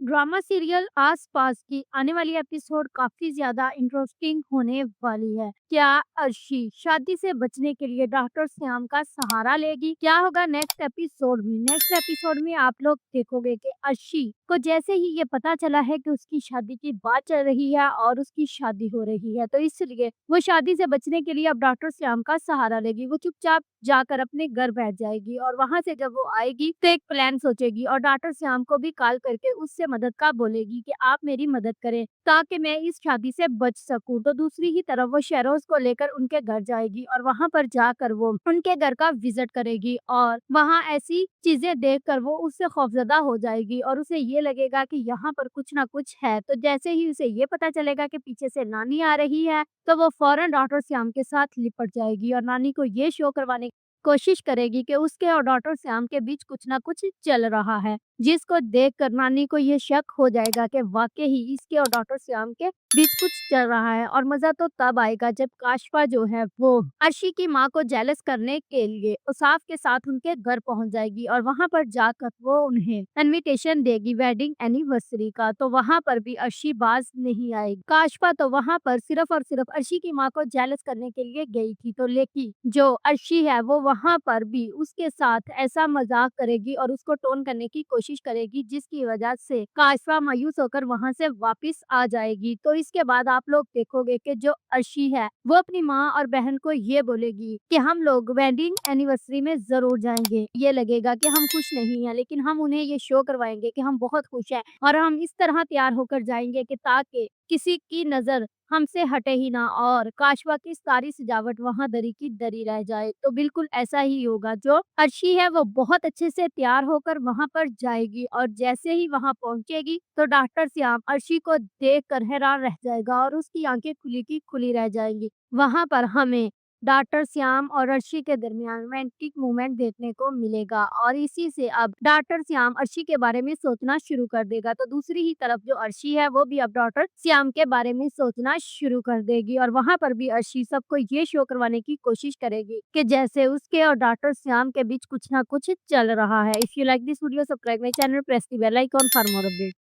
Drama serial आस-पास की आने वाली एपिसोड काफ़ी ज़्यादा इंटरेस्टिंग होने वाली है। क्या अर्शी शादी से बचने के लिए डॉक्टर श्याम का सहारा लेगी? क्या होगा नेक्स्ट एपिसोड में? नेक्स्ट एपिसोड में आप लोग देखोगे कि अर्शी को जैसे ही ये पता चला है कि उसकी शादी की बात चल रही है और उसकी शादी हो रही है, तो इसलिए वो शादी से बचने के लिए अब डॉक्टर श्याम का सहारा लेगी। वो चुपचाप जाकर अपने घर बैठ जाएगी और वहाँ से जब वो आएगी तो एक प्लान सोचेगी और डॉक्टर श्याम को भी कॉल करके उससे मदद का बोलेगी कि आप मेरी मदद करें ताकि मैं इस शादी से बच सकूं। तो दूसरी ही तरफ वो शेरोज को लेकर उनके घर जाएगी और वहां पर जाकर वो उनके घर का विजिट करेगी और वहां ऐसी चीजें देखकर वो उससे खौफजदा हो जाएगी और उसे ये लगेगा कि यहाँ पर कुछ ना कुछ है। तो जैसे ही उसे ये पता चलेगा कि पीछे से नानी आ रही है तो वो फौरन डॉक्टर श्याम के साथ लिपट जाएगी और नानी को ये शो करवाने कोशिश करेगी कि उसके और डॉक्टर श्याम के बीच कुछ ना कुछ चल रहा है, जिसको देखकर नानी को ये शक हो जाएगा कि वाकई ही इसके और डॉक्टर श्याम के बीच कुछ चल रहा है। और मजा तो तब आएगा जब काशफा जो है वो अर्शी की माँ को जेलस करने के लिए उसाफ के साथ उनके घर पहुंच जाएगी और वहां पर जाकर वो उन्हें इनविटेशन देगी वेडिंग एनिवर्सरी का। तो वहां पर भी अर्शी बाज नहीं आएगी। काशफा तो वहां पर सिर्फ और सिर्फ अर्शी की माँ को जेलस करने के लिए गई थी, तो लेकिन जो अर्शी है वो वहां पर भी उसके साथ ऐसा मजाक करेगी और उसको टोन करने की कोशिश करेगी जिसकी वजह से काशफा मायूस होकर वहां से वापस आ जाएगी। तो इसके बाद आप लोग देखोगे कि जो अर्शी है वो अपनी माँ और बहन को ये बोलेगी कि हम लोग वेडिंग एनिवर्सरी में जरूर जाएंगे। ये लगेगा कि हम खुश नहीं हैं लेकिन हम उन्हें ये शो करवाएंगे कि हम बहुत खुश हैं और हम इस तरह तैयार होकर जाएंगे कि ताकि किसी की नजर हमसे हटे ही ना और काशवा की सारी सजावट वहां दरी की दरी रह जाए। तो बिल्कुल ऐसा ही होगा। जो अर्शी है वो बहुत अच्छे से तैयार होकर वहां पर जाएगी और जैसे ही वहां पहुंचेगी तो डॉक्टर श्याम अर्शी को देख कर हैरान रह जाएगा और उसकी आंखें खुली की खुली रह जाएंगी। वहां पर हमें डॉक्टर श्याम और अर्शी के दरमियान रोमांटिक मूवमेंट देखने को मिलेगा और इसी से अब डॉक्टर श्याम अर्शी के बारे में सोचना शुरू कर देगा। तो दूसरी ही तरफ जो अर्शी है वो भी अब डॉक्टर श्याम के बारे में सोचना शुरू कर देगी और वहां पर भी अर्शी सबको ये शो करवाने की कोशिश करेगी कि जैसे उसके और डॉक्टर श्याम के बीच कुछ ना कुछ चल रहा है। If you like this video, subscribe my channel, press the bell icon for more update.